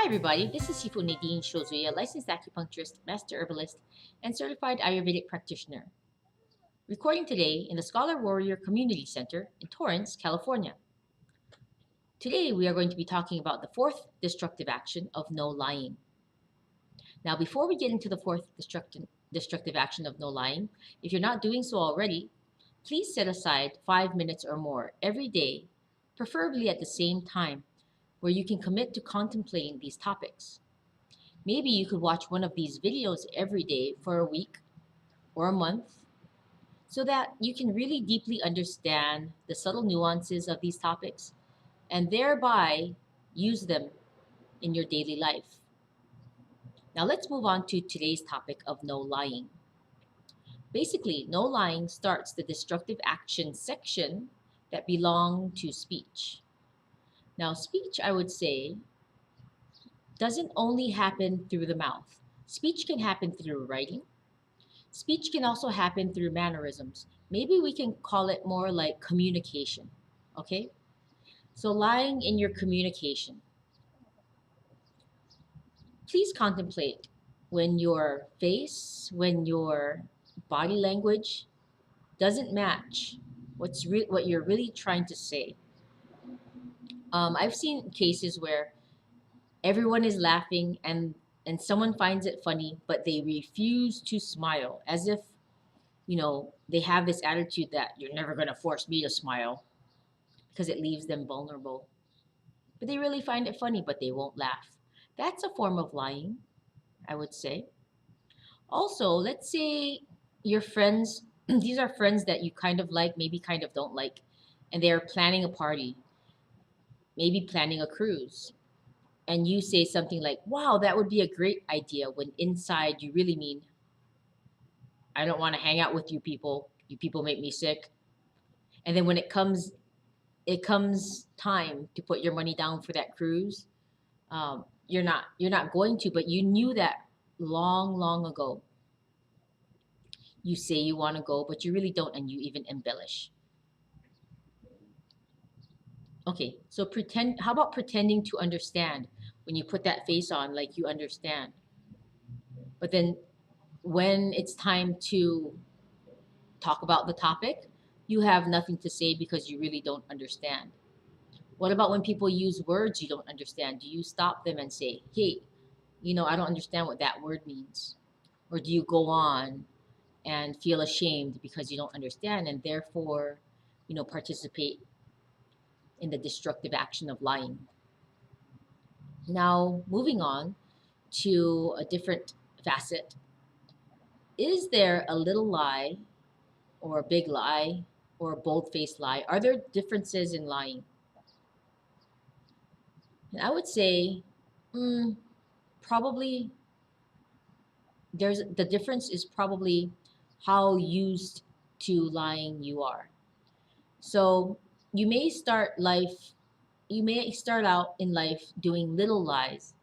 everybody, this is Sifu Nadine Shozuya, licensed acupuncturist, master herbalist, and certified Ayurvedic practitioner. Recording today in the Scholar Warrior Community Center in Torrance, California. Today we are going to be talking about the fourth destructive action of no lying. Now, before we get into the fourth destructive action of no lying, if you're not doing so already, please set aside 5 minutes or more every day, preferably at the same time, where you can commit to contemplating these topics. Maybe you could watch one of these videos every day for a week or a month so that you can really deeply understand the subtle nuances of these topics and thereby use them in your daily life. Now let's move on to today's topic of no lying. Basically, no lying starts the destructive action section that belong to speech. Now, speech, I would say, doesn't only happen through the mouth. Speech can happen through writing. Speech can also happen through mannerisms. Maybe we can call it more like communication. Okay? So, lying in your communication. Please contemplate when your face, when your body language doesn't match what you're really trying to say. I've seen cases where everyone is laughing and someone finds it funny, but they refuse to smile as if they have this attitude that you're never going to force me to smile because it leaves them vulnerable. But they really find it funny, but they won't laugh. That's a form of lying, I would say. Also, let's say your friends, these are friends that you kind of like, maybe kind of don't like, and they're planning a party, maybe planning a cruise. And you say something like, wow, that would be a great idea, when inside you really mean, I don't want to hang out with you people. You people make me sick. And then when it comes time to put your money down for that cruise, you're not going to, but you knew that long ago. You say you want to go, but you really don't, and you even embellish. Okay, so pretend. How about pretending to understand when you put that face on, like you understand, but then when it's time to talk about the topic, you have nothing to say because you really don't understand. What about when people use words you don't understand? Do you stop them and say, hey, I don't understand what that word means? Or do you go on and feel ashamed because you don't understand and therefore, participate in the destructive action of lying? Now, moving on to a different facet. Is there a little lie or a big lie or a bold-faced lie? Are there differences in lying? And I would say, probably there's the difference is probably how used to lying you are. So you may start out in life doing little lies,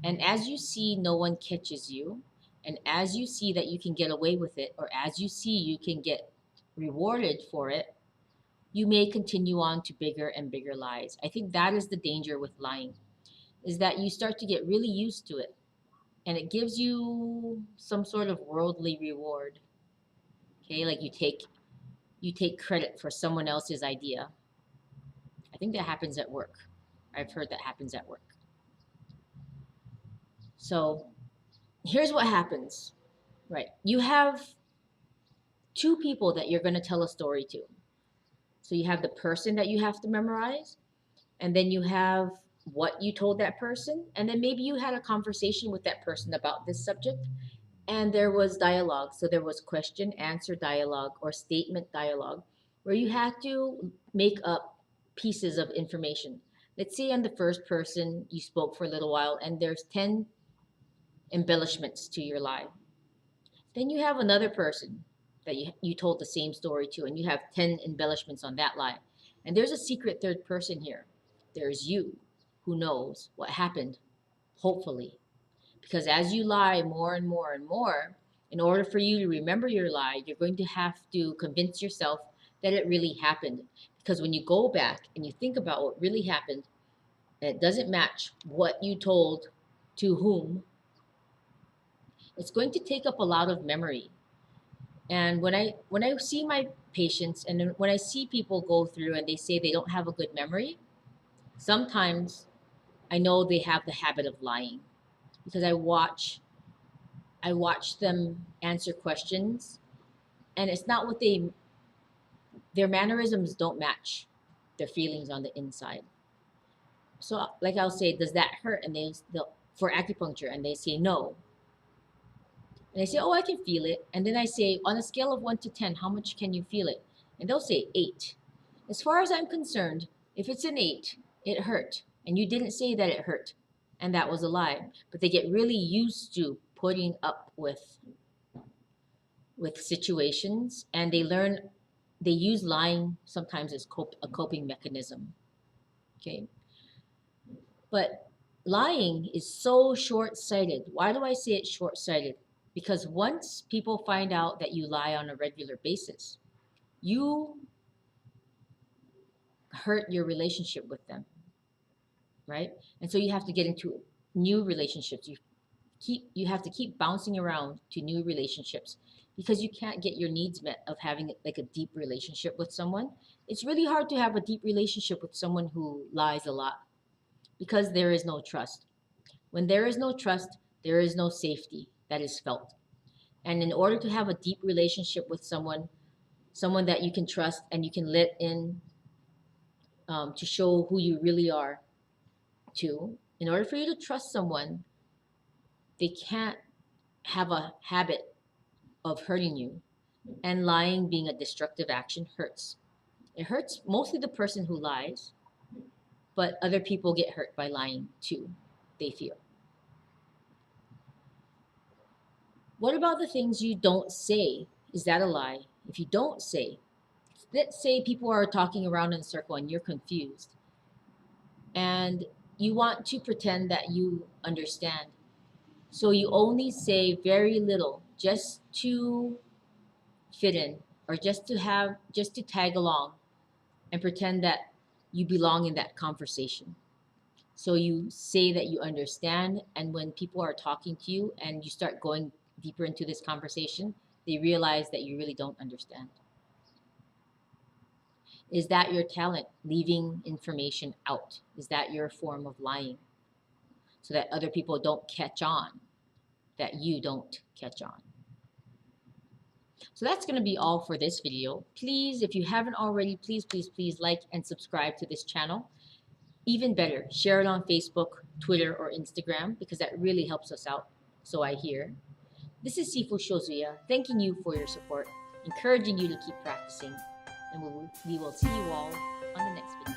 and as you see no one catches you, and as you see that you can get away with it, or as you see you can get rewarded for it, you may continue on to bigger and bigger lies. I think that is the danger with lying, is that you start to get really used to it and it gives you some sort of worldly reward. Okay, like you take credit for someone else's idea. I think that happens at work. I've heard that happens at work. So here's what happens, right? You have two people that you're going to tell a story to. So you have the person that you have to memorize, and then you have what you told that person, and then maybe you had a conversation with that person about this subject, and there was dialogue. So there was question answer dialogue or statement dialogue where you had to make up pieces of information. Let's say I'm the first person, you spoke for a little while, and there's 10 embellishments to your lie. Then you have another person that you told the same story to, and you have 10 embellishments on that lie. And there's a secret third person here. There's you, who knows what happened, hopefully. Because as you lie more and more and more, in order for you to remember your lie, you're going to have to convince yourself that it really happened. Because when you go back and you think about what really happened, and it doesn't match what you told to whom, it's going to take up a lot of memory. And when I see my patients, and then when I see people go through and they say they don't have a good memory, sometimes I know they have the habit of lying, because I watch them answer questions, and it's not what their mannerisms don't match their feelings on the inside. So like I'll say, does that hurt? And they'll for acupuncture, and they say no. And I say, oh, I can feel it. And then I say, on a scale of 1 to 10, how much can you feel it? And they'll say 8. As far as I'm concerned, if it's an 8, it hurt. And you didn't say that it hurt. And that was a lie. But they get really used to putting up with situations, and they use lying sometimes as a coping mechanism. Okay. But lying is so short sighted. Why do I say it's short sighted? Because once people find out that you lie on a regular basis, you hurt your relationship with them, right? And so you have to get into new relationships. You have to keep bouncing around to new relationships, because you can't get your needs met of having like a deep relationship with someone. It's really hard to have a deep relationship with someone who lies a lot, because there is no trust. When there is no trust, there is no safety that is felt. And in order to have a deep relationship with someone that you can trust and you can let in, to show who you really are to, in order for you to trust someone, they can't have a habit of hurting you. And lying, being a destructive action, hurts. It hurts mostly the person who lies, but other people get hurt by lying too, they feel. What about the things you don't say? Is that a lie? If you don't say, let's say people are talking around in a circle and you're confused, and you want to pretend that you understand. So you only say very little just to fit in, or just to tag along and pretend that you belong in that conversation. So you say that you understand, and when people are talking to you and you start going deeper into this conversation, they realize that you really don't understand. Is that your talent, leaving information out? Is that your form of lying, so that other people don't catch on, that you don't catch on? So that's going to be all for this video. Please, if you haven't already, please like and subscribe to this channel. Even better, share it on Facebook, Twitter, or Instagram, because that really helps us out, so I hear. This is Sifu Shozuya, thanking you for your support, encouraging you to keep practicing, and we will see you all on the next video.